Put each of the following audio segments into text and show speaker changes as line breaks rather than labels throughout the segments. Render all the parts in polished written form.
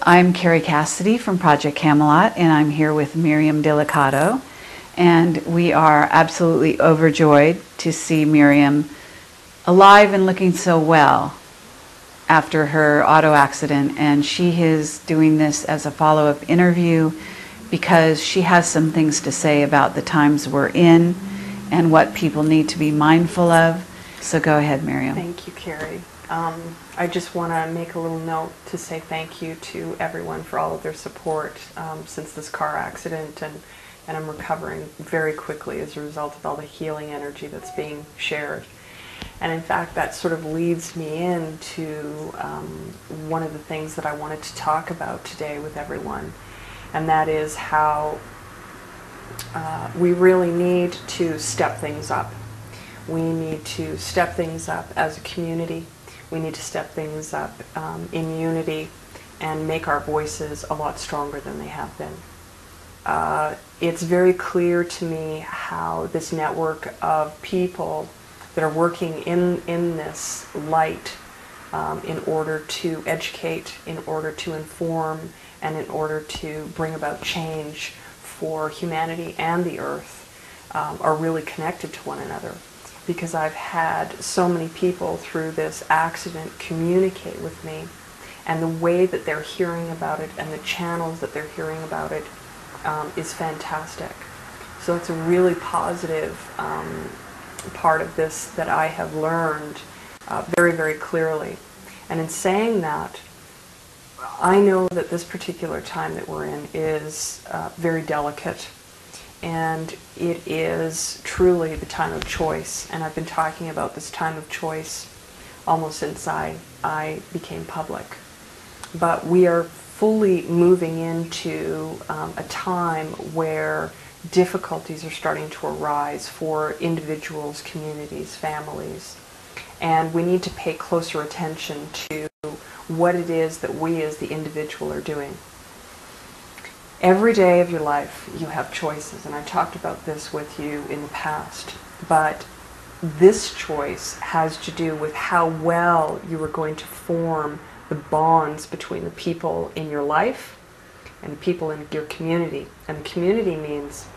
I'm Kerry Cassidy from Project Camelot, and I'm here with Miriam Delicado. And we are absolutely overjoyed to see Miriam alive and looking so well after her auto accident. And she is doing this as a follow-up interview because she has some things to say about the times we're in and what people need to be mindful of. So go ahead, Miriam.
Thank you, Kerry. I just want to make a little note to say thank you to everyone for all of their support since this car accident, and I'm recovering very quickly as a result of all the healing energy that's being shared. And in fact, that sort of leads me into one of the things that I wanted to talk about today with everyone, and that is how we really need to step things up. We need to step things up as a community. We need to step things up in unity and make our voices a lot stronger than they have been. It's very clear to me how this network of people that are working in this light in order to educate, in order to inform, and in order to bring about change for humanity and the earth are really connected to one another. Because I've had so many people through this accident communicate with me, and the way that they're hearing about it and the channels that they're hearing about it is fantastic. So it's a really positive part of this that I have learned very, very clearly. And in saying that, I know that this particular time that we're in is very delicate. And it is truly the time of choice. And I've been talking about this time of choice almost since I became public. But we are fully moving into a time where difficulties are starting to arise for individuals, communities, families. And we need to pay closer attention to what it is that we as the individual are doing. Every day of your life you have choices, and I talked about this with you in the past, but this choice has to do with how well you are going to form the bonds between the people in your life and the people in your community. And the community means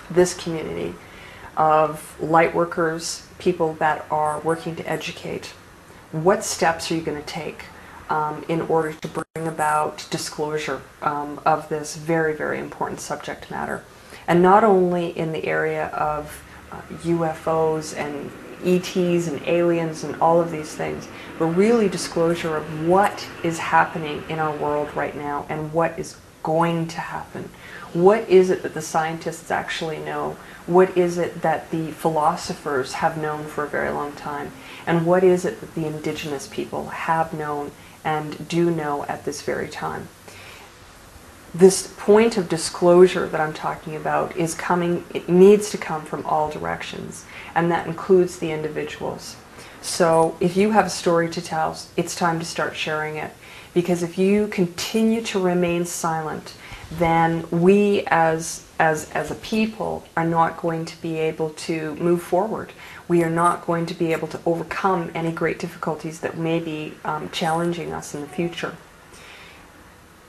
this community of light workers, people that are working to educate. What steps are you going to take in order to bring about disclosure of this very, very important subject matter? And not only in the area of UFOs and ETs and aliens and all of these things, but really disclosure of what is happening in our world right now and what is going to happen. What is it that the scientists actually know? What is it that the philosophers have known for a very long time? And what is it that the indigenous people have known and do know at this very time? This point of disclosure that I'm talking about is coming, it needs to come from all directions, and that includes the individuals. So if you have a story to tell, it's time to start sharing it, because if you continue to remain silent, then we as a people are not going to be able to move forward. We are not going to be able to overcome any great difficulties that may be challenging us in the future.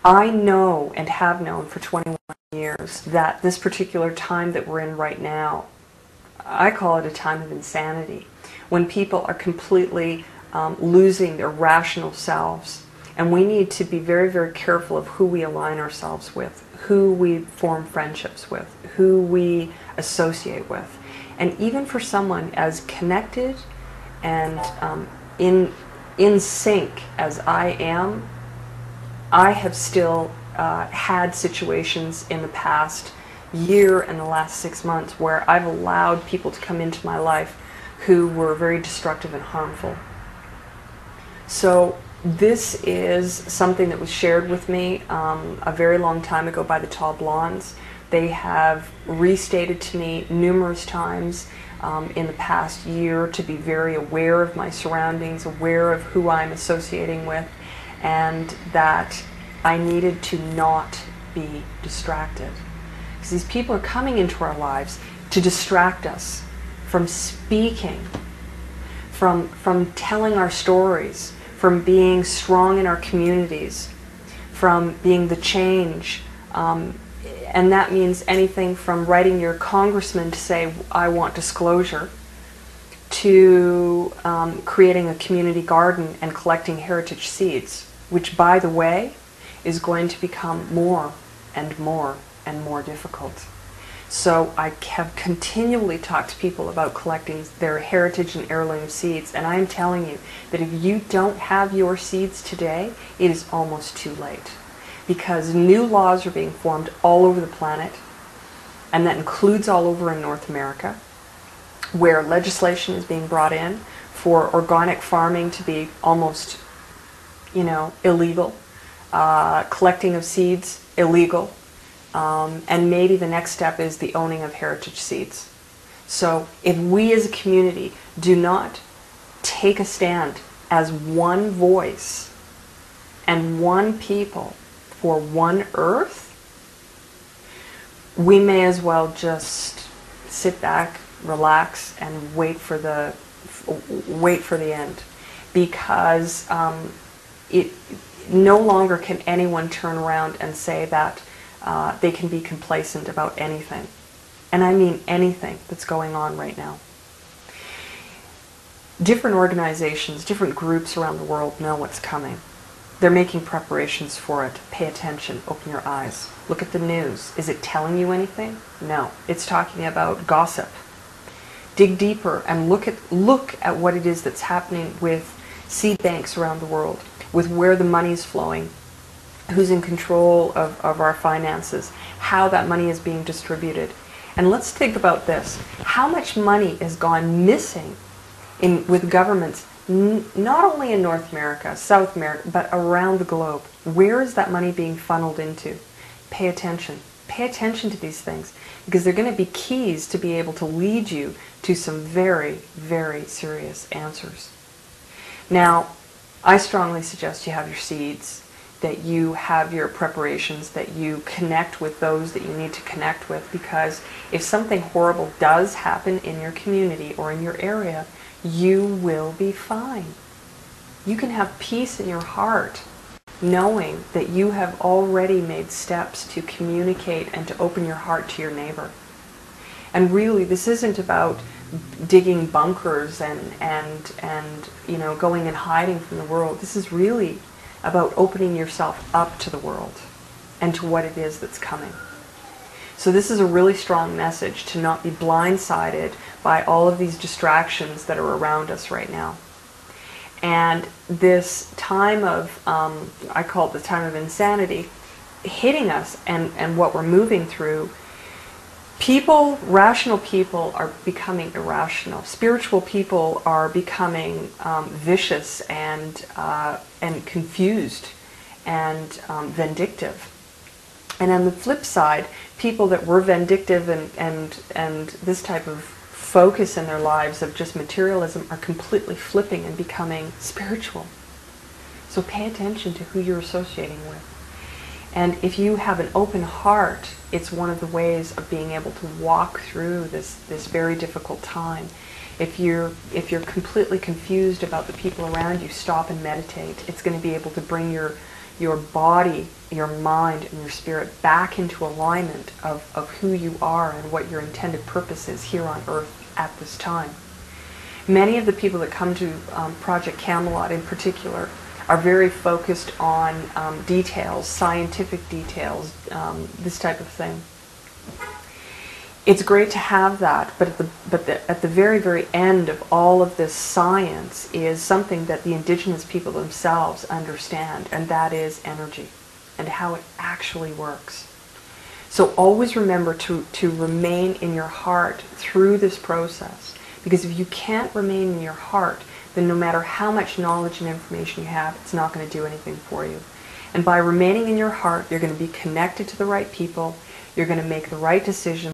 I know and have known for 21 years that this particular time that we're in right now, I call it a time of insanity, when people are completely losing their rational selves. And we need to be very, very careful of who we align ourselves with, who we form friendships with, who we associate with. And even for someone as connected and in sync as I am, I have still had situations in the past year and the last 6 months where I've allowed people to come into my life who were very destructive and harmful. So this is something that was shared with me a very long time ago by the Tall Blondes. They have restated to me numerous times in the past year to be very aware of my surroundings, aware of who I'm associating with, and that I needed to not be distracted. Because these people are coming into our lives to distract us from speaking, from telling our stories, from being strong in our communities, from being the change. And that means anything from writing your congressman to say, I want disclosure, to creating a community garden and collecting heritage seeds, which, by the way, is going to become more and more and more difficult. So I have continually talked to people about collecting their heritage and heirloom seeds, and I'm telling you that if you don't have your seeds today, it is almost too late. Because new laws are being formed all over the planet, and that includes all over in North America, where legislation is being brought in for organic farming to be almost, illegal, collecting of seeds, illegal, and maybe the next step is the owning of heritage seeds. So if we as a community do not take a stand as one voice and one people for one earth, we may as well just sit back, relax, and wait for the end, because it no longer can anyone turn around and say that they can be complacent about anything, and I mean anything that's going on right now. Different organizations, different groups around the world know what's coming. They're making preparations for it. Pay attention. Open your eyes. Look at the news. Is it telling you anything? No. It's talking about gossip. Dig deeper and look at what it is that's happening with seed banks around the world, with where the money is flowing, who's in control of our finances, how that money is being distributed. And let's think about this. How much money has gone missing with governments, not only in North America, South America, but around the globe? Where is that money being funneled into? Pay attention. Pay attention to these things, because they're going to be keys to be able to lead you to some very, very serious answers. Now, I strongly suggest you have your seeds, that you have your preparations, that you connect with those that you need to connect with, because if something horrible does happen in your community or in your area, you will be fine. You can have peace in your heart knowing that you have already made steps to communicate and to open your heart to your neighbor. And really, this isn't about digging bunkers and going and hiding from the world. This is really about opening yourself up to the world and to what it is that's coming. So this is a really strong message, to not be blindsided by all of these distractions that are around us right now. And this time of, I call it the time of insanity, hitting us and what we're moving through, rational people are becoming irrational. Spiritual people are becoming vicious and confused and vindictive. And on the flip side, people that were vindictive and this type of focus in their lives of just materialism are completely flipping and becoming spiritual. So pay attention to who you're associating with. And if you have an open heart, it's one of the ways of being able to walk through this very difficult time. If you're completely confused about the people around you, stop and meditate. It's going to be able to bring your body, your mind, and your spirit back into alignment of who you are and what your intended purpose is here on earth at this time. Many of the people that come to Project Camelot in particular are very focused on details, scientific details, this type of thing. It's great to have that, but at the very, very end of all of this science is something that the indigenous people themselves understand, and that is energy and how it actually works. So always remember to remain in your heart through this process, because if you can't remain in your heart, then no matter how much knowledge and information you have, it's not going to do anything for you. And by remaining in your heart, you're going to be connected to the right people, you're going to make the right decisions,